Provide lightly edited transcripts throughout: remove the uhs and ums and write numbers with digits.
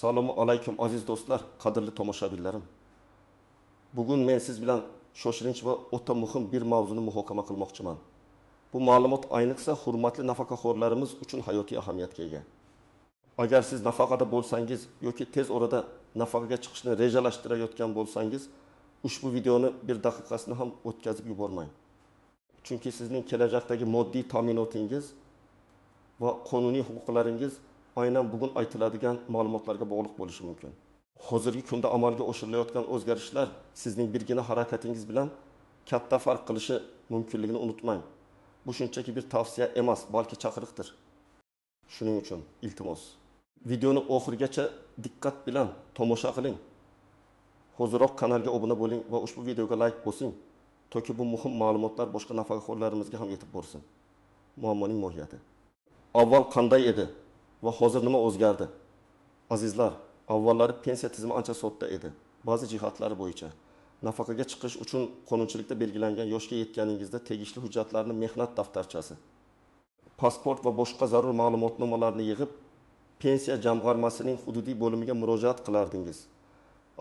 Assalomu alaykum aziz do'stlar, qadrli tomoshabinlarim. Bugun men siz bilan shoshilinch va o'ta muhim bir mavzuni muhokama qilmoqchiman. Bu ma'lumot ayniqsa hurmatli nafaqaxo'rlarimiz uchun hayotiy ahamiyatga ega. Agar siz nafaqada bo'lsangiz yoki tez orada nafaqaga chiqishni rejalashtirayotgan bo'lsangiz, ushbu videoni bir daqiqasini ham o'tkazib yubormang. Chunki sizning kelajakdagi moddiy ta'minotingiz va qonuniy huquqlaringiz aynan bugun aytiladigan ma'lumotlarga bog'liq bo'lishi mumkin. Hozirgi kunda amalga oshirilayotgan o'zgarishlar sizning birgina harakatingiz bilan katta farq qilishi mumkinligini unutmang. Bu shunchaki bir tavsiya emas, balki chaqiriqdir. Shuning uchun iltimos, videoni oxirigacha diqqat bilan tomosha qiling. Hoziroq kanalga obuna bo'ling va ushbu videoga like bosing, toki bu muhim ma'lumotlar boshqa nafaqaxo'rlarimizga ham yetib borsin. Muammoning mohiyati. Avval qanday edi va hozir nima o'zgardi? Azizlar, avvallari pensiya tizimi ancha sodda edi. Ba'zi jihatlari bo'yicha nafaqaga chiqish uchun qonunchilikda belgilangan yoshga yetganingizda tegishli hujjatlarni, mehnat daftarchasi, pasport va boshqa zarur ma'lumotnomalarni yig'ib, pensiya jamg'armasining hududiy bo'limiga murojaat qilardingiz.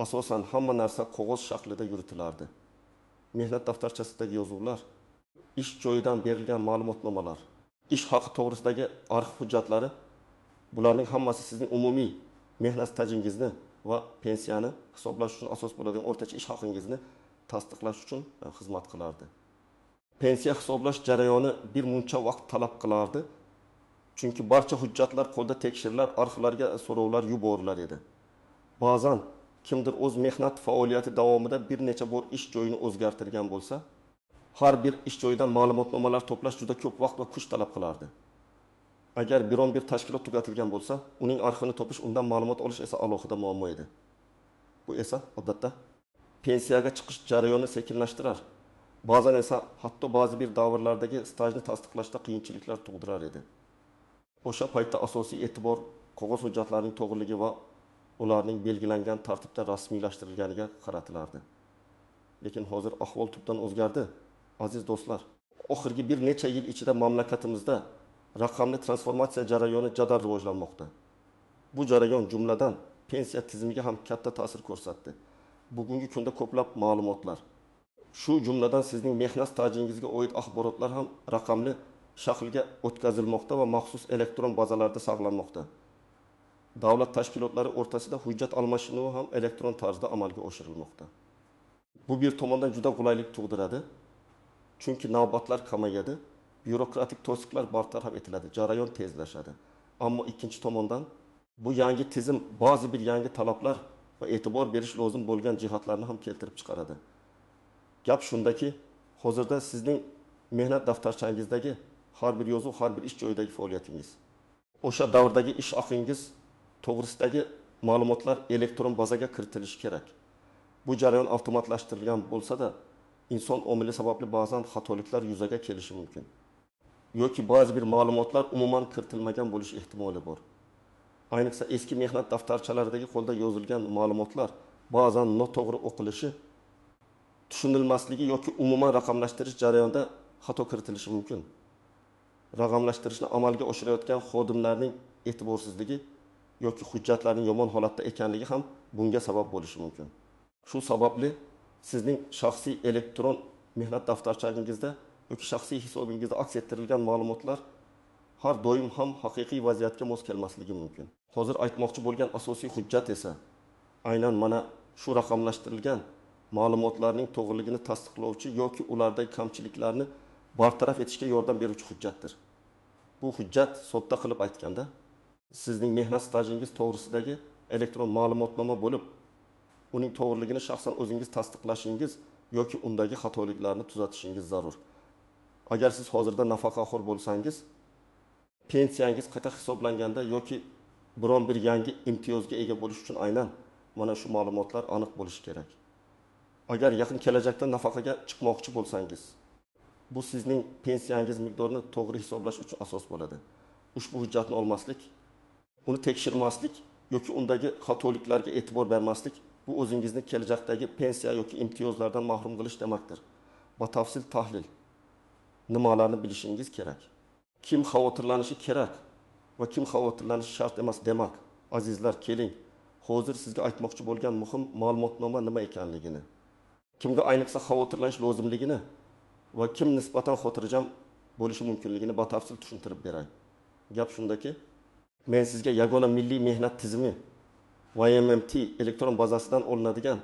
Asosan hamma narsa qog'oz shaklida yuritilardi. Mehnat daftarchasidagi yozuvlar, ish joyidan berilgan ma'lumotnomalar, ish haqi to'g'risidagi arxiv hujjatlari, bularning hammasi sizning umumiy mehnat stajingizni va pensiyani hisoblash uchun asos bo'ladigan o'rtacha ish haqingizni tasdiqlash uchun xizmat qilardi. Pensiya hisoblash jarayoni bir muncha vaqt talab qilardi, chunki barcha hujjatlar qo'lda tekshirilar, arxivlarga so'rovlar yuborilar edi. Ba'zan kimdir o'z mehnat faoliyati davomida bir necha bor ish joyini o'zgartirgan bo'lsa, har bir ish joyidan ma'lumotnomalar to'plash juda ko'p vaqt va kuch talab qilardi. Agar biron bir tashkilot tugatilgan bo'lsa, uning arxivini topish, undan ma'lumot olish esa alohida muammo edi. Bu esa odatda pensiyaga chiqish jarayonini sekinlashtirar. Ba'zan esa hatto ba'zi bir davrlardagi stajni tasdiqlashda qiyinchiliklar tug'dirar edi. O'sha paytda asosiy e'tibor qog'oz hujjatlarning to'g'riligi va ularning belgilangan tartibda rasmiylashtirilganiga qaratilardi. Lekin hozir ahvol tubdan o'zgardi. Aziz do'stlar, oxirgi bir necha yil ichida mamlakatimizda raqamli transformatsiya jarayoni jadal rivojlanmoqda. Bu jarayon jumladan pensiya tizimiga ham katta ta'sir ko'rsatdi. Bugungi kunda ko'plab ma'lumotlar, shu jumladan sizning mehnat stajingizga oid axborotlar ham raqamli shaklga o'tkazilmoqda va maxsus elektron bazalarda saqlanmoqda. Davlat tashkilotlari o'rtasida hujjat almashinuvi ham elektron tarzda amalga oshirilmoqda. Bu bir tomondan juda qulaylik tug'diradi, chunki navbatlar kamayadi, byurokratik to'siqlar bartaraf etiladi, jarayon tezlashadi. Ammo ikkinchi tomondan bu yangi tizim ba'zi bir yangi talablar va e'tibor berish lozim bo'lgan jihatlarni ham keltirib chiqaradi. Gap shundaki, hozirda sizning mehnat daftarchangizdagi har bir yozuv, har bir ish joyidagi faoliyatingiz, o'sha davrdagi ish haqingiz to'g'risidagi ma'lumotlar elektron bazaga kiritilishi kerak. Bu jarayon avtomatlashtirilgan bo'lsa-da, inson omili sababli ba'zan xatoliklar yuzaga kelishi mumkin. Yoki ba'zi bir ma'lumotlar umuman kiritilmagan bo'lish ehtimoli bor. Ayniqsa eski mehnat daftarchalaridagi qo'lda yozilgan ma'lumotlar ba'zan noto'g'ri o'qilishi, tushunilmasligi yoki umuman raqamlashtirish jarayonida xato kiritilishi mumkin. Raqamlashtirishni amalga oshirayotgan xodimlarning e'tiborsizligi yoki hujjatlarning yomon holatda ekanligi ham bunga sabab bo'lishi mumkin. Shu sababli sizning shaxsiy elektron mehnat daftarchangizda yoki shaxsiy hisobingizda aks ettirilgan ma'lumotlar har doim ham haqiqiy vaziyatga mos kelmasligi mumkin. Hozir aytmoqchi bo'lgan asosiy hujjat esa aynan mana shu raqamlashtirilgan ma'lumotlarning to'g'riligini tasdiqlovchi yoki ulardagi kamchiliklarni bartaraf etishga yordam beruvchi hujjatdir. Bu hujjat sodda qilib aytganda sizning mehnat stajingiz to'g'risidagi elektron ma'lumotnoma bo'lib, uning to'g'riligini shaxsan o'zingiz tasdiqlashingiz yoki undagi xatoliklarni tuzatishingiz zarur. Agar siz hozirda nafaqaxo'r bo'lsangiz, pensiyangiz qayta hisoblanganda yoki biron bir yangi imtiyozga ega bo'lish uchun aynan mana shu ma'lumotlar aniq bo'lishi kerak. Agar yaqin kelajakda nafaqaga chiqmoqchi bo'lsangiz, bu sizning pensiyangiz miqdorini to'g'ri hisoblash uchun asos bo'ladi. Ushbu hujjatni olmaslik, uni tekshirmaslik yoki undagi xatoliklarga e'tibor bermaslik bu o'zingizni kelajakdagi pensiya yoki imtiyozlardan mahrum qilish demakdir. Batafsil tahlil, nimalarni bilishingiz kerak. Kim xavotirlanishi kerak va kim xavotirlanishi shart emas demak. Azizlar, keling, hozir sizga aytmoqchi bo'lgan muhim ma'lumotnoma nima ekanligini, kimga ayniqsa xavotirlanish lozimligini va kim nisbatan xotirjam bo'lishi mumkinligini batafsil tushuntirib beray. Gap shundaki, men sizga yagona milliy mehnat tizimi YMMT elektron bazasidan olinadigan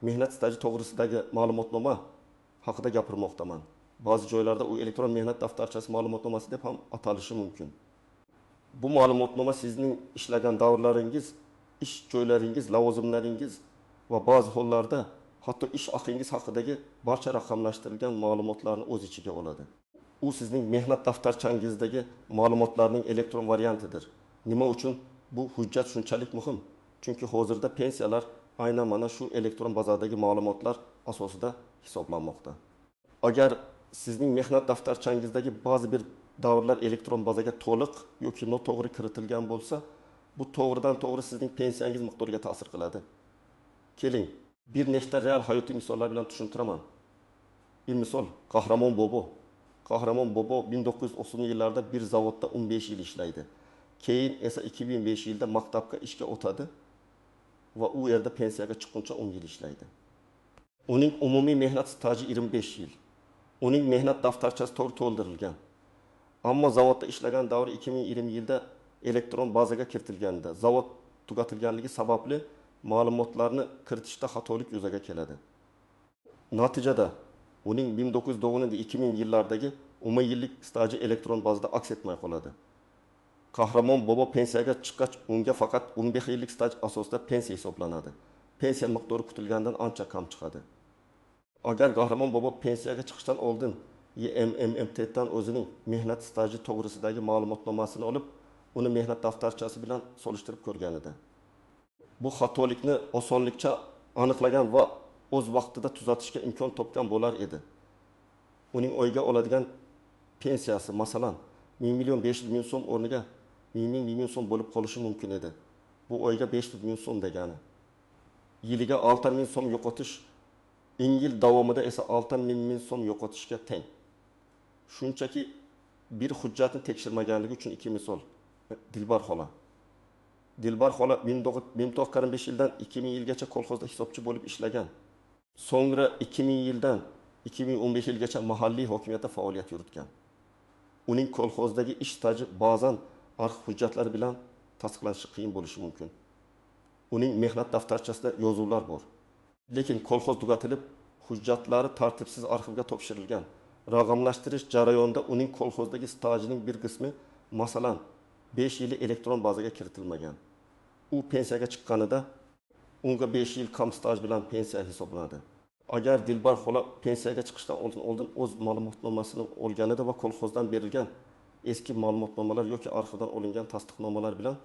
mehnat staji to'g'risidagi ma'lumotnoma haqida gapirmoqdaman. Ba'zi joylarda u elektron mehnat daftarchasi ma'lumotnomasi deb ham atalishi mumkin. Bu ma'lumotnoma sizning ishlagan davrlaringiz, ish joylaringiz, lavozimlaringiz va ba'zi hollarda hatto ish haqingiz haqidagi barcha raqamlashtirilgan ma'lumotlarni o'z ichiga oladi. U sizning mehnat daftarchangizdagi ma'lumotlarning elektron variantidir. Nima uchun bu hujjat shunchalik muhim? Chunki hozirda pensiyalar aynan mana shu elektron bazadagi ma'lumotlar asosida hisoblanmoqda. Agar sizning mehnat daftarchangizdagi ba'zi bir davrlar elektron bazaga to'liq yoki noto'g'ri kiritilgan bo'lsa, bu to'g'ridan to'g'ri sizning pensiyangiz miqdoriga ta'sir qiladi. Keling, bir nechta real hayotiy misollar bilan tushuntiraman. Bir misol, Qahramon Bobo. Qahramon Bobo 1930-yillarda bir zavodda 15 yil ishlaydi. Keyin esa 2005-yilda maktabga ishga o'tadi va u yerda pensiyaga chiqquncha 10 yil ishlaydi. Uning umumiy mehnat staji 25 yil. Uning mehnat daftarchasi to'g'ri to'ldirilgan. Ammo zavodda ishlagan davri 2020-yilda elektron bazaga kiritilganda, zavod tugatilganligi sababli ma'lumotlarni kiritishda xatolik yuzaga keladi. Natijada uning 1990-2000-yillardagi 10 yillik staji elektron bazada aks etmay qoladi. Qahramon Bobo pensiyaga chiqqach, unga faqat 15 yillik staj asosida pensiya hisoblanadi. Pensiya miqdori kutilgandan ancha kam chiqadi. Agar Qahramon Bobo pensiyaga chiqishdan oldin YMMTdan o'zining mehnat staji to'g'risidagi ma'lumotnomasini olib, uni mehnat daftarchasi bilan solishtirib ko'rganida, bu xatolikni osonlikcha aniqlagan va o'z vaqtida tuzatishga imkon topgan bo'lar edi. Uning oyga oladigan pensiyasi masalan 1 million 500 ming so'm o'rniga 1 million so'm bo'lib qolishi mumkin edi. Bu oyga 500 ming so'm degani. Yiliga 6 ming so'm yo'qotish, yil davomida esa 6 ming so'm yo'qotishga teng. Shunchaki bir hujjatni tekshirmaganligi uchun ikki misol. Dilbar xola. Dilbar xola 1945 yildan 2000 yilgacha kolxozda hisobchi bo'lib ishlagan. So'ngra 2000 yildan 2015 yilgacha mahalliy hokimiyatda faoliyat yuritgan. Uning kolxozdagi ish staji ba'zan arxiv hujjatlari bilan tasdiqlanishi qiyin bo'lishi mumkin. Uning mehnat daftarchasida yozuvlar bor. Lekin kolxoz tugatilib, hujjatlari tartibsiz arxivga topshirilgan. Raqamlashtirish jarayonida uning kolxozdagi stajining bir qismi, masalan, 5 yili elektron bazaga kiritilmagan. U pensiyaga chiqqanida unga 5 yil kam staj bilan pensiya hisoblanadi. Agar Dilbar xola pensiyaga chiqishdan oldin o'z ma'lumotnomasini olganida va kolxozdan berilgan eski ma'lumotnomalar yoki arxivdan olingan tasdiqnomalar bilan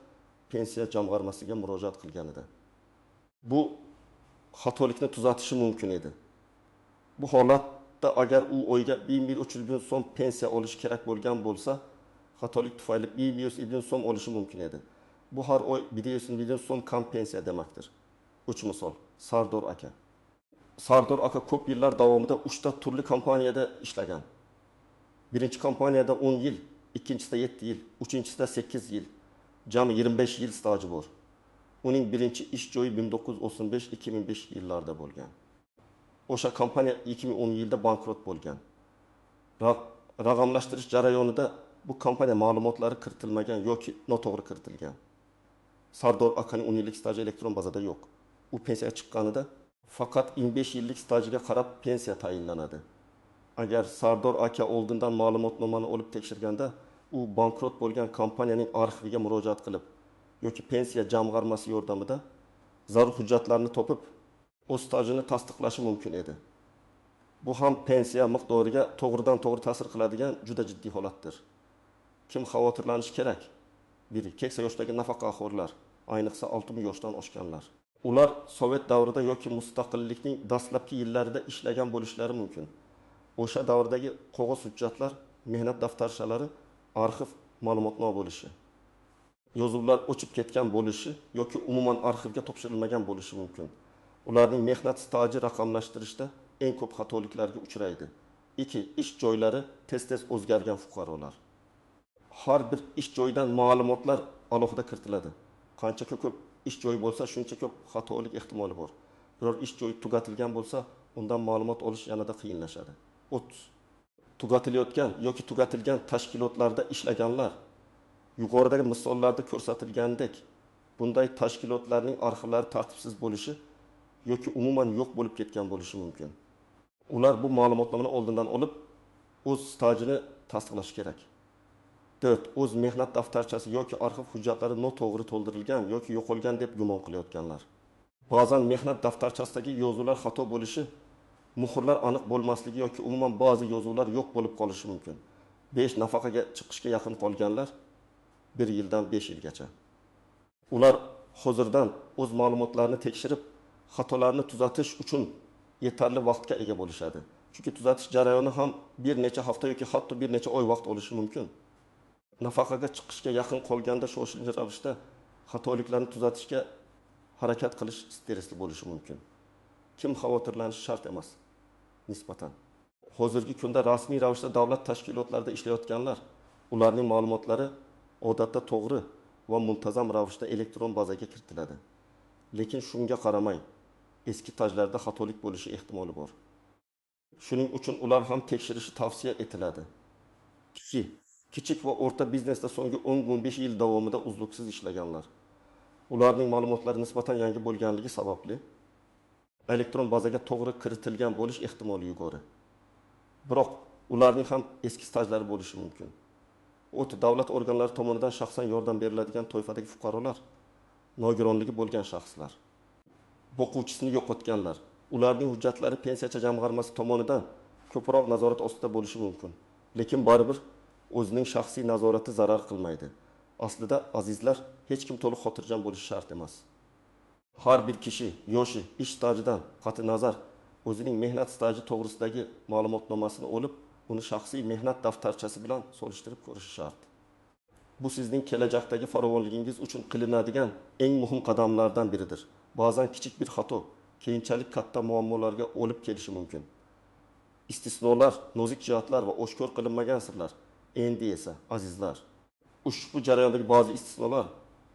pensiya jamg'armasiga murojaat qilganida, bu xatolikni tuzatishi mumkin edi. Bu holatda agar u oyga 1 ming so'm pensiya olishi kerak bo'lgan bo'lsa, xatolik tufayli 1 million so'm olishi mumkin edi. Bu har oy 1 million so'm kam pensiya demakdir. 3 misol, Sardor aka. Sardor aka ko'p yillar davomida 3 ta turli kompaniyada ishlagan. Birinchi kompaniyada 10 yil, ikkinchisida 7 yil, uchinchisida 8 yil, jami 25 yil staji bor. Uning birinchi ish joyi 1935-2005 yillarda bo'lgan. O'sha kompaniya 2010 yilda bankrot bo'lgan. Raqamlashtirish jarayonida bu kompaniya ma'lumotlari kiritilmagan yoki noto'g'ri kiritilgan. Sardor akaning 10 yillik staji elektron bazada yo'q. U pensiyaga chiqqanida faqat 25 yillik stajiga qarab pensiya tayinlanadi. Agar Sardor aka oldindan ma'lumotnomani olib tekshirganda, u bankrot bo'lgan kompaniyaning arxiviga murojaat qilib yoki pensiya jamg'armasi yordamida zarur hujjatlarni topib, o'z stajini tasdiqlashi mumkin edi. Bu ham pensiya miqdoriga to'g'ridan to'g'ri ta'sir qiladigan juda jiddiy holatdir. Kim xavotirlanishi kerak? Biri, keksa yoshdagi nafaqaxo'rlar, ayniqsa 60 yoshdan oshganlar. Ular Sovet davrida yoki mustaqillikning dastlabki yillarida ishlagan bo'lishlari mumkin. O'sha davrdagi qog'oz hujjatlar, mehnat daftarchalari, arxiv ma'lumotnoma bo'lishi, yozuvlar o'chib ketgan bo'lishi yoki umuman arxivga topshirilmagan bo'lishi mumkin. Ularning mehnat staji raqamlashtirishda eng ko'p xatoliklarga uchraydi. 2. Ish joylari tez-tez o'zgargan fuqarolar. Har bir ish joyidan ma'lumotlar alohida kiritiladi. Qancha ko'p ish joyi bo'lsa, shuncha ko'p xatolik ehtimoli bor. Biror ish joyi tugatilgan bo'lsa, undan ma'lumot olish yanada qiyinlashadi. O't tugatilayotgan yoki tugatilgan tashkilotlarda ishlaganlar yuqoridagi misollarda ko'rsatilgandek bunday tashkilotlarning arxivlari tartibsiz bo'lishi yoki umuman yo'q bo'lib ketgan bo'lishi mumkin. Ular bu ma'lumotlarni oldindan olib, o'z stajini tasdiqlash kerak. 4. O'z mehnat daftarchasi yoki arxiv hujjatlari noto'g'ri to'ldirilgan yoki yo'qolgan deb gumon qilayotganlar. Ba'zan mehnat daftarchasidagi yozuvlar xato bo'lishi, muhrlar aniq bo'lmasligi yoki umuman ba'zi yozuvlar yo'q bo'lib qolishi mumkin. 5. Nafaqaga chiqishga yaqin qolganlar 1 yildan 5 yilgacha. Ular hozirdan o'z ma'lumotlarini tekshirib, xatolarni tuzatish uchun yetarli vaqtga ega bo'lishadi. Chunki tuzatish jarayoni ham bir necha hafta yoki hatto bir necha oy vaqt olishi mumkin. Nafaqaga chiqishga yaqin qolganda shoshilinch ravishda xatoliklarni tuzatishga harakat qilish stressli bo'lishi mumkin. Kim xavotirlanishi shart emas. Nisbatan. Hozirgi kunda rasmiy ravishda davlat tashkilotlarida ishlayotganlar, ularning ma'lumotlari odatda to'g'ri va muntazam ravishda elektron bazaga kiritiladi. Lekin shunga qaramay, eski stajlarda xatolik bo'lishi ehtimoli bor. Shuning uchun ular ham tekshirishi tavsiya etiladi. 2. Kichik va o'rta biznesda so'nggi 10-15 yil davomida uzluksiz ishlaganlar. Ularning ma'lumotlari nisbatan yangi bo'lganligi sababli elektron bazaga to'g'ri kiritilgan bo'lish ehtimoli yuqori. Biroq ularning ham eski stajlari bo'lishi mumkin. Davlat organlari tomonidan shaxsan yordam beriladigan toifadagi fuqarolar, nogironligi bo'lgan shaxslar, o'quvchisini yo'qotganlar, ularning hujjatlari pensiyachi jamg'armasi tomonidan ko'proq nazorat ostida bo'lishi mumkin. Lekin baribir o'zining shaxsiy nazorati zarar qilmaydi. Aslida azizlar, hech kim to'liq xotirjam bo'lishi shart emas. Har bir kishi yoshi ish stajidan qat'iy nazar o'zining mehnat staji to'g'risidagi ma'lumotnomasini olib, uni shaxsiy mehnat daftarchasi bilan solishtirib ko'rishi shart. Bu sizning kelajakdagi farovonligingiz uchun qilinadigan eng muhim qadamlardan biridir. Ba'zan kichik bir xato keyinchalik katta muammolarga olib kelishi mumkin. Istisnolar, nozik jihatlar va oshkor qilinmagan sirlar. Endi esa, azizlar, ushbu jarayondagi ba'zi istisnolar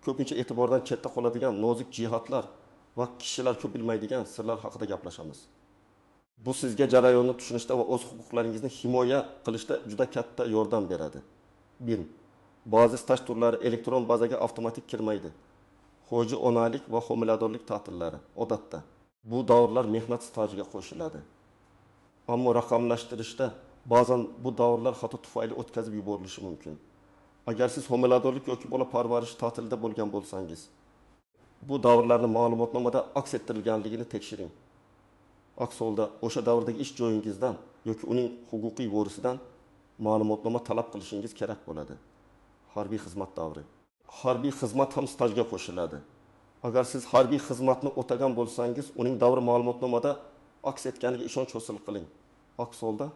ko'pincha e'tibordan chetda qoladigan nozik jihatlar va kishilar ko'p bilmaydigan sirlar haqida gaplashamiz. Bu sizga jarayonni tushunishda va o'z huquqlaringizni himoya qilishda juda katta yordam beradi. 1. Ba'zi staj turlari elektron bazaga avtomatik kirmaydi. Hoji onalik va homiladorlik ta'tillari odatda bu davrlar mehnat stajiga qo'shiladi. Ammo raqamlashtirishda ba'zan bu davrlar xato tufayli o'tkazib yuborilishi mumkin. Agar siz homiladorlik yoki bola parvarishi ta'tilida bo'lgan bo'lsangiz, bu davrlarni ma'lumotnomada aks ettirilganligini tekshiring. Aks holda o'sha davrdagi ish joyingizdan yoki uning huquqiy vorisidan ma'lumotnoma talab qilishingiz kerak bo'ladi. Harbiy xizmat davri. Harbiy xizmat ham stajga qo'shiladi. Agar siz harbiy xizmatni o'tagan bo'lsangiz, uning davri ma'lumotnomada aks etganiga ishonch hosil qiling. Aks holda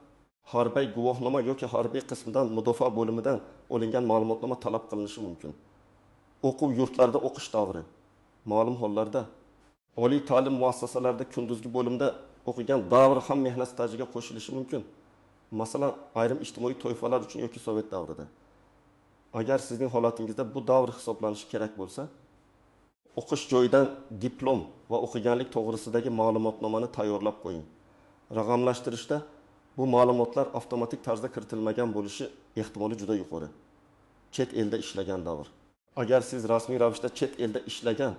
harbiy guvohnoma yoki harbiy qismdan mudofaa bo'limidan olingan ma'lumotnoma talab qilinishi mumkin. O'quv yurtlarida o'qish davri. Ma'lum hollarda oliy ta'lim muassasalarida kunduzgi bo'limda o'qigan davr ham mehnat stajiga qo'shilishi mumkin. Masalan, ayrim ijtimoiy toifalar uchun yoki sovet davrida. Agar sizning holatingizda bu davr hisoblanishi kerak bo'lsa, o'qish joyidan diplom va o'qiganlik to'g'risidagi ma'lumotnomani tayyorlab qo'ying. Raqamlashtirishda bu ma'lumotlar avtomatik tarzda kiritilmagan bo'lishi ehtimoli juda yuqori. Chet elda ishlagan davr. Agar siz rasmiy ravishda chet elda ishlagan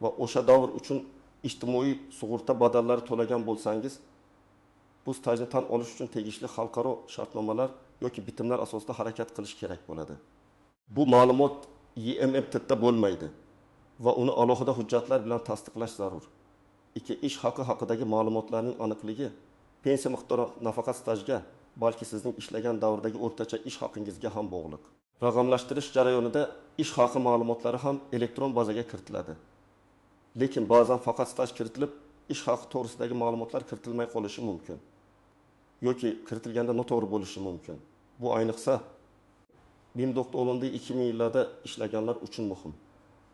va o'sha davr uchun ijtimoiy sug'urta badallari to'lagan bo'lsangiz, bu stajni tan olish uchun tegishli xalqaro shartnomalar yoki bitimlar asosida harakat qilish kerak bo'ladi. Bu ma'lumot YMMTda bo'lmaydi va uni alohida hujjatlar bilan tasdiqlash zarur. 2. Ish haqi haqidagi ma'lumotlarning aniqligi pensiya miqdori nafaqa stajga, balki sizning ishlagan davrdagi o'rtacha ish haqingizga ham bog'liq. Raqamlashtirish jarayonida ish haqi ma'lumotlari ham elektron bazaga kiritiladi. Lekin ba'zan faqat staj kiritilib, ish haqi to'g'risidagi ma'lumotlar kiritilmay qolishi mumkin. Yoki kiritilganda noto'g'ri bo'lishi mumkin. Bu ayniqsa 1990-2000 yillarda ishlaganlar uchun muhim.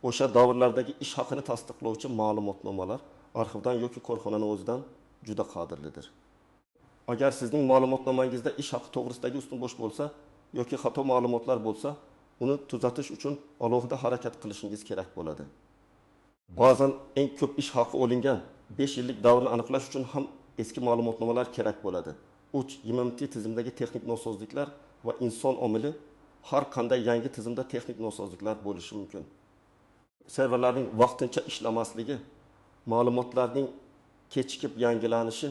O'sha davrlardagi ish haqini tasdiqlovchi ma'lumotnomalar arxivdan yoki korxonaning o'zidan juda qadrlidir. Agar sizning ma'lumotnomangizda ish haqi to'g'risidagi ustun bo'sh bo'lsa yoki xato ma'lumotlar bo'lsa, uni tuzatish uchun alohida harakat qilishingiz kerak bo'ladi. Ba'zan eng ko'p ish haqi olingan 5 yillik davrni aniqlash uchun ham eski ma'lumotnomalar kerak bo'ladi. Uch, YMMT tizimidagi texnik nosozliklar va inson omili har qanday yangi tizimda texnik nosozliklar bo'lishi mumkin. Serverlarning vaqtincha ishlamasligi, ma'lumotlarning kechikib yangilanishi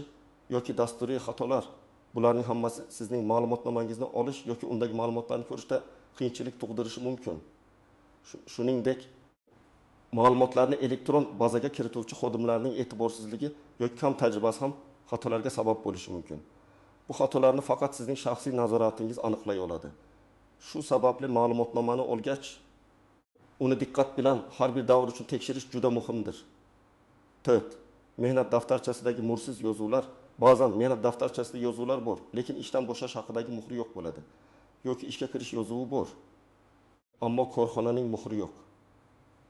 yoki dasturiy xatolar, bularning hammasi sizning ma'lumotnomangizni olish yoki undagi ma'lumotlarni ko'rishda qiyinchilik tug'dirishi mumkin. Shuningdek, ma'lumotlarni elektron bazaga kirituvchi xodimlarning e'tiborsizligi yoki kam tajribasi ham xatolarga sabab bo'lishi mumkin. Bu xatolarni faqat sizning shaxsiy nazoratingiz aniqlay oladi. Shu sababli ma'lumotnomani olgach, uni diqqat bilan har bir davr uchun tekshirish juda muhimdir. 4. Mehnat daftarchasidagi mursiz yozuvlar. Ba'zan mehnat daftarchasida yozuvlar bor, lekin ishdan bo'shash haqidagi muhri yo'q bo'ladi. Yoki ishga kirish yozuvi bor, ammo korxonaning muhri yo'q.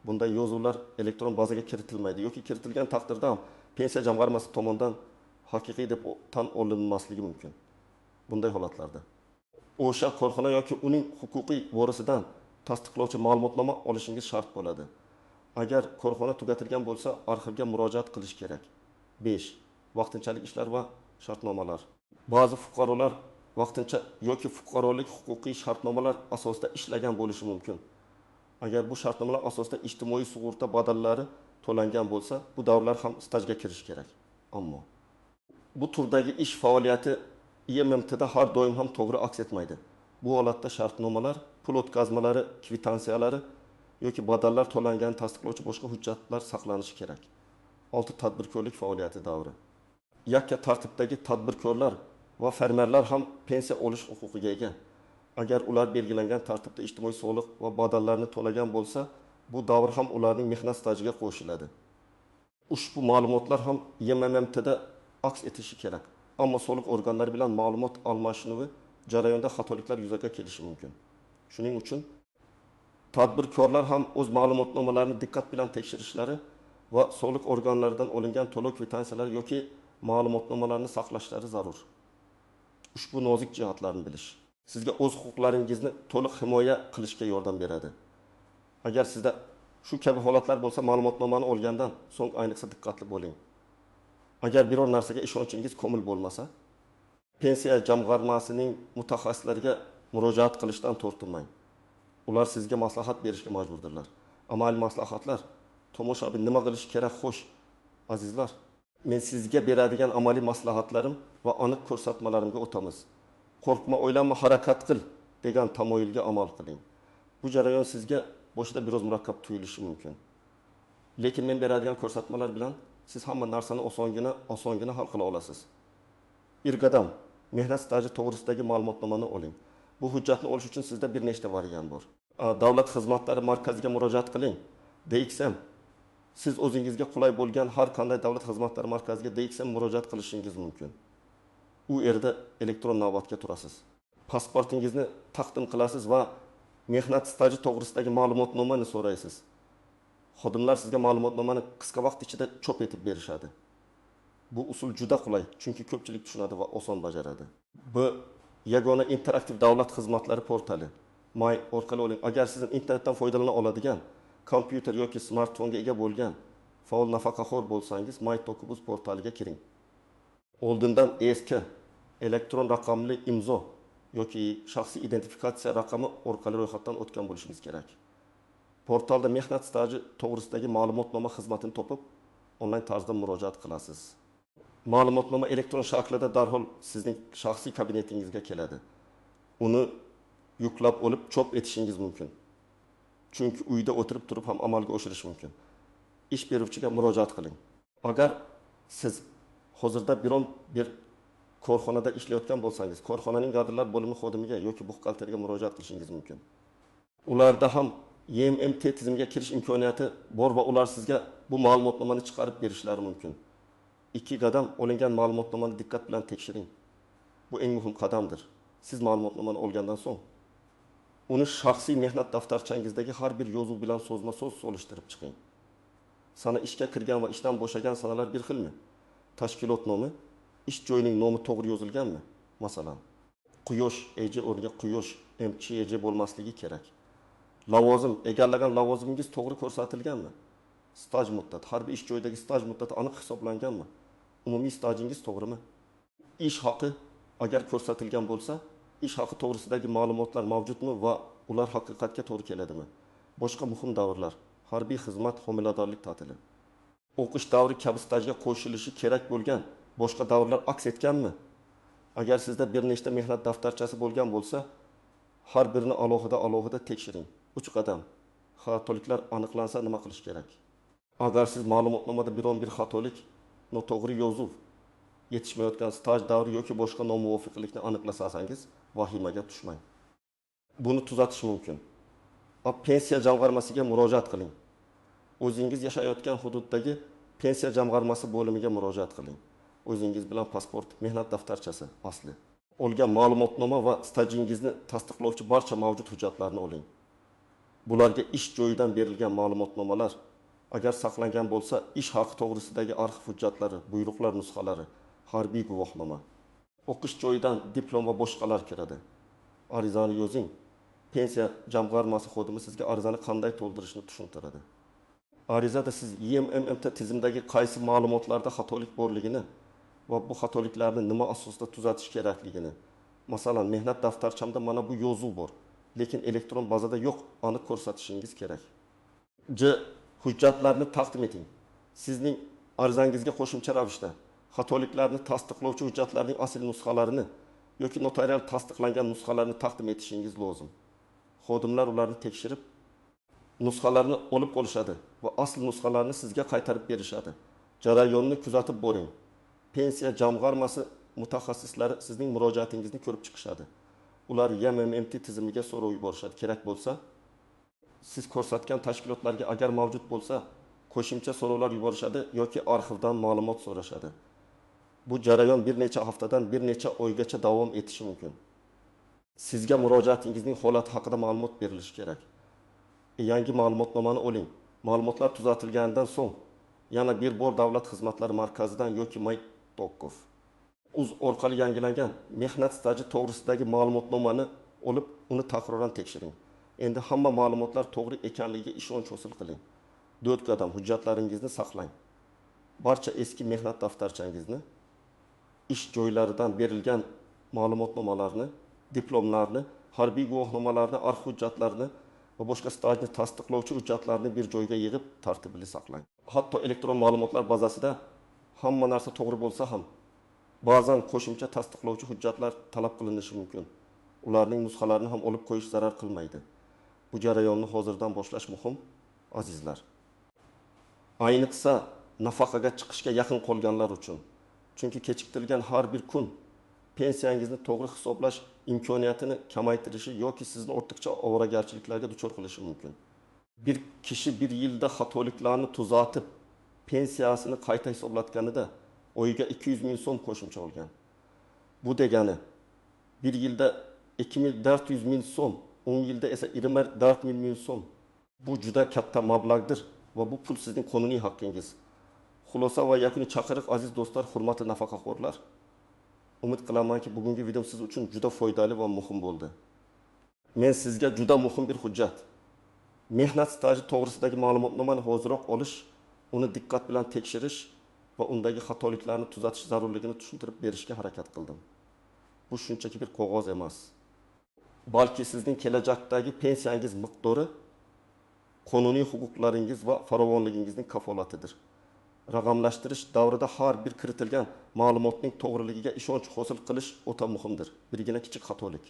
Bunday yozuvlar elektron bazaga kiritilmaydi yoki kiritilgan taqdirda ham pensiya jamg'armasi tomonidan haqiqiy deb tan olinmasligi mumkin. Bunday holatlarda o'sha korxona yoki uning huquqiy vorisidan tasdiqlovchi ma'lumotnoma olishingiz shart bo'ladi. Agar korxona tugatilgan bo'lsa, arxivga murojaat qilish kerak. 5. Vaqtinchalik ishlar va shartnomalar. Ba'zi fuqarolar vaqtincha yoki fuqarolik huquqiy shartnomalar asosida ishlagan bo'lishi mumkin. Agar bu shartnomalar asosida ijtimoiy sug'urta badallari to'langan bo'lsa, bu davrlar ham stajga kirish kerak. Ammo bu turdagi ish faoliyati YMMTda har doim ham to'g'ri aks etmaydi. Bu holatda shartnomalar, pul o'tkazmalari, kvitansiyalari yoki badallar to'langanini tasdiqlovchi boshqa hujjatlar saqlanishi kerak. 6. Tadbirkorlik faoliyati davri. Yakka tartibdagi tadbirkorlar va fermerlar ham pensiya olish huquqiga ega. Agar ular belgilangan tartibda ijtimoiy soliq va badallarni to'lagan bo'lsa, bu davr ham ularning mehnat stajiga qo'shiladi. Ushbu ma'lumotlar ham YMMTda aks etishi kerak. Ammo soliq organlari bilan ma'lumot almashinuvi jarayonda xatoliklar yuzaga kelishi mumkin. Shuning uchun tadbirkorlar ham o'z ma'lumotnomalarini diqqat bilan tekshirishlari va soliq organlaridan olingan to'lov kvitansiyalar yoki ma'lumotnomalarni saqlashlari zarur. Ushbu nozik jihatlarni bilish sizga o'z huquqlaringizni to'liq himoya qilishga yordam beradi. Agar sizda shu kabi holatlar bo'lsa, ma'lumotnomani olgandan so'ng ayniqsa diqqatli bo'ling. Agar biror narsaga ishonchingiz komil bo'lmasa, pensiya jamg'armasining mutaxassislariga murojaat qilishdan tortinmang. Ular sizga maslahat berishga majburdirlar. Amaliy maslahatlar, tomoshabin nima qilish kerak xo'sh, azizlar. Men sizga beradigan amaliy maslahatlarim va aniq ko'rsatmalarimga o'tamiz. Qo'rqma, o'ylanma, harakat qil degan tamoyilga amal qiling. Bu jarayon sizga boshida biroz murakkab tuyulishi mumkin. Lekin men beradigan ko'rsatmalar bilan siz hamma narsani osongina hal qila olasiz. Bir qadam mehnat staji to'g'risidagi ma'lumotnomani oling. Bu hujjatni olish uchun sizda bir nechta variant bor. Davlat xizmatlari markaziga murojaat qiling. DXM siz o'zingizga qulay bo'lgan har qanday davlat xizmatlari markaziga DXM murojaat qilishingiz mumkin. U yerda elektron navbatga turasiz. Pasportingizni taqdim qilasiz va mehnat staji to'g'risidagi ma'lumotnomani so'raysiz. Xodimlar sizga ma'lumotnomani qisqa vaqt ichida chop etib berishadi. Bu usul juda qulay, chunki ko'pchilik tushunadi va oson bajaradi. Bu yagona interaktiv davlat xizmatlari portali. May orqali oling. Agar siz internetdan foydalana oladigan kompyuter yoki smartfonga ega bo'lgan faol nafaqaxo'r bo'lsangiz, May Tokubuz portaliga kiring. Oldindan eski elektron raqamli imzo yoki shaxsiy identifikatsiya raqami orqali ro'yxatdan o'tgan bo'lishingiz kerak. Portalda mehnat staji to'g'risidagi ma'lumotnoma xizmatini topib, onlayn tarzda murojaat qilasiz. Ma'lumotnoma elektron shaklida darhol sizning shaxsiy kabinetingizga keladi. Uni yuklab olib chop etishingiz mumkin. Chunki uyda o'tirib turib ham amalga oshirish mumkin. Ish beruvchiga murojaat qiling. Agar siz hozirda bir korxonada ishlayotgan bo'lsangiz, korxonaning kadrlar bo'limi xodimiga yoki buxgalteriga murojaat qilishingiz mumkin. Ularda ham YMMT tizimiga kirish imkoniyati bor va ular sizga bu ma'lumotnomani chiqarib berishlari mumkin. 2 qadam olingan ma'lumotnomani diqqat bilan tekshiring. Bu eng muhim qadamdir. Siz ma'lumotnomani olgandan so'ng uni shaxsiy mehnat daftarchangizdagi har bir yozuv bilan so'zma-so'z solishtirib chiqing. Sana ishga kirgan va ishdan bo'shagan sanalar bir xilmi? Tashkilot nomi, ish joyining nomi to'g'ri yozilganmi? Masalan, Quyosh eji o'rniga Quyosh MCEJ bo'lmasligi kerak. Lavozim, egallagan lavozimingiz to'g'ri ko'rsatilganmi? staj muddati, har bir ish joyidagi staj muddati aniq hisoblanganmi? Umumiy stajingiz to'g'rimi? Ish haqi agar ko'rsatilgan bo'lsa, ish haqi to'g'risidagi ma'lumotlar mavjudmi va ular haqiqatga to'g'ri keladimi? Boshqa muhim davrlar, harbiy xizmat, homiladorlik ta'tili. O'qish davri kabi stajga qo'shilishi kerak bo'lgan boshqa davrlar aks etganmi? Agar sizda bir nechta mehnat daftarchasi bo'lgan bo'lsa, har birini alohida tekshiring. 3 qadam. Xatoliklar aniqlansa nima qilish kerak? Agar siz ma'lumotnomada biron bir xatolik, noto'g'ri yozuv, yetishmayotgan staj davri yoki boshqa nomuvofiqlikni aniqlasangiz, vahimaga tushmang. Buni tuzatish mumkin. Pensiya jamg'armasiga murojaat qiling. O'zingiz yashayotgan hududdagi pensiya jamg'armasi bo'limiga murojaat qiling. O'zingiz bilan pasport, mehnat daftarchasi asli, olgan ma'lumotnoma va stajingizni tasdiqlovchi barcha mavjud hujjatlarni oling. Bularga ish joyidan berilgan ma'lumotnomalar, agar saqlangan bo'lsa, ish haqi to'g'risidagi arxiv hujjatlari, buyruqlar nusxalari, harbiy guvohnoma, o'qish joyidan diplom va boshqalar kiradi. Arizani yozing. Pensiya jamg'armasi xodimi sizga arizani qanday to'ldirishni tushuntiradi. Arizada siz YMMT tizimidagi qaysi ma'lumotlarda xatolik borligini va bu xatoliklarni nima asosda tuzatish kerakligini, masalan, mehnat daftarchamda mana bu yozuv bor, lekin elektron bazada yo'q, aniq ko'rsatishingiz kerak. Hujjatlarni taqdim eting. Sizning arizangizga qo'shimcha ravishda xatoliklarni tasdiqlovchi hujjatlarning asl nusxalarini yoki notarial tasdiqlangan nusxalarini taqdim etishingiz lozim. Xodimlar ularni tekshirib, nusxalarni olib qolishadi va asl nusxalarni sizga qaytarib berishadi. Jarayonni kuzatib boring. Pensiya jamg'armasi mutaxassislari sizning murojaatingizni ko'rib chiqishadi. Ular YMMT tizimiga so'rov yuborishadi. Kerak bo'lsa, siz ko'rsatgan tashkilotlarga agar mavjud bo'lsa, qo'shimcha so'rovlar yuborishadi yoki arxivdan ma'lumot so'rashadi. Bu jarayon bir necha haftadan bir necha oygacha davom etishi mumkin. Sizga murojaatingizning holati haqida ma'lumot berilishi kerak. Yangi ma'lumotnomani oling. Ma'lumotlar tuzatilgandan so'ng yana bir bor Davlat xizmatlari markazidan yoki Maytokov uz orqali yangilangan mehnat staji to'g'risidagi ma'lumotnomani olib, uni takroran tekshiring. Endi hamma ma'lumotlar to'g'ri ekanligiga ishonch hosil qiling. 4 qadam hujjatlaringizni saqlang. Barcha eski mehnat daftarchangizni, ish joylaridan berilgan ma'lumotnomalarni, diplomlarni, harbiy guvohnomalarni, arxiv hujjatlarini va boshqa stajni tasdiqlovchi hujjatlarni bir joyga yig'ib, tartibli saqlang. Hatto elektron ma'lumotlar bazasida hamma narsa to'g'ri bo'lsa ham, ba'zan qo'shimcha tasdiqlovchi hujjatlar talab qilinishi mumkin. Ularning nusxalarini ham olib qo'yish zarar qilmaydi. Bu jarayonni hozirdan boshlash muhim, azizlar. Ayniqsa nafaqaga chiqishga yaqin qolganlar uchun. Chunki kechiktirilgan har bir kun pensiyangizni to'g'ri hisoblash imkoniyatini kamaytirishi yoki sizni ortiqcha ovoragarchiliklarga duchor qilishi mumkin. Bir kishi bir yilda xatoliklarni tuzatib, pensiyasini qayta hisoblatganida oyiga 200 ming so'm qo'shimcha olgan. Bu degani bir yilda 2400 ming so'm, 10 yilda esa 24 ming so'm. Bu juda katta mablag'dir va bu pul sizning qonuniy haqqingiz. Xulosa va yakuniy chaqiriq, aziz do'stlar, hurmatli nafaqaxo'rlar. Umid qilamanki, bugungi video siz uchun juda foydali va muhim bo'ldi. Men sizga juda muhim bir hujjat, mehnat staji to'g'risidagi ma'lumotnomani hoziroq olish, uni diqqat bilan tekshirish va undagi xatoliklarni tuzatish zarurligini tushuntirib berishga harakat qildim. Bu shunchaki bir qog'oz emas. Balki sizning kelajakdagi pensiyangiz miqdori qonuniy huquqlaringiz va farovonligingizning kafolatidir. Raqamlashtirish davrida har bir kiritilgan ma'lumotning to'g'riligiga ishonch hosil qilish o'ta muhimdir. Birgina kichik xatolik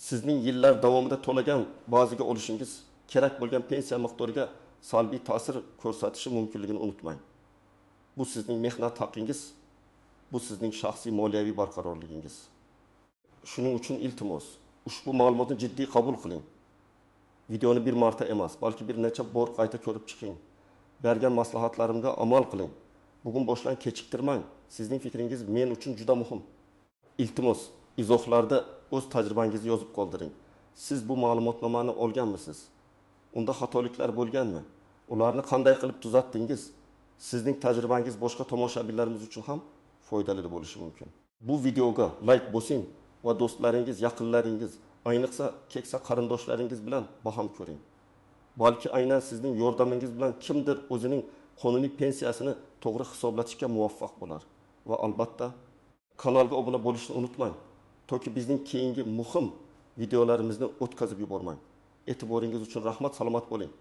sizning yillar davomida to'lagan ba'ziga olishingiz kerak bo'lgan pensiya miqdoriga salbiy ta'sir ko'rsatishi mumkinligini unutmang. Bu sizning mehnat haqqingiz, bu sizning shaxsiy moliyaviy barqarorligingiz. Shuning uchun iltimos, ushbu ma'lumotni jiddiy qabul qiling. Videoni bir marta emas, balki bir necha bor qayta ko'rib chiqing. Bergan maslahatlarimga amal qiling. Bugun boshlan kechiktirmang. Sizning fikringiz men uchun juda muhim. Iltimos, izohlarda o'z tajribangizni yozib qoldiring. Siz bu ma'lumotnomani olganmisiz? Unda xatoliklar bo'lganmi? Ularni qanday qilib tuzatdingiz? Sizning tajribangiz boshqa tomoshabinlarimiz uchun ham foydali bo'lishi mumkin. Bu videoga like bosing va do'stlaringiz, yaqinlaringiz, ayniqsa keksa qarindoshlaringiz bilan baham ko'ring. balki aynan sizning yordamingiz bilan kimdir o'zining qonuniy pensiyasini to'g'ri hisoblatishga muvaffaq bo'lar. Va albatta kanalga obuna bo'lishni unutmang. Toki bizning keyingi muhim videolarimizni o'tkazib yubormang. E'tiboringiz uchun rahmat, salomat bo'ling.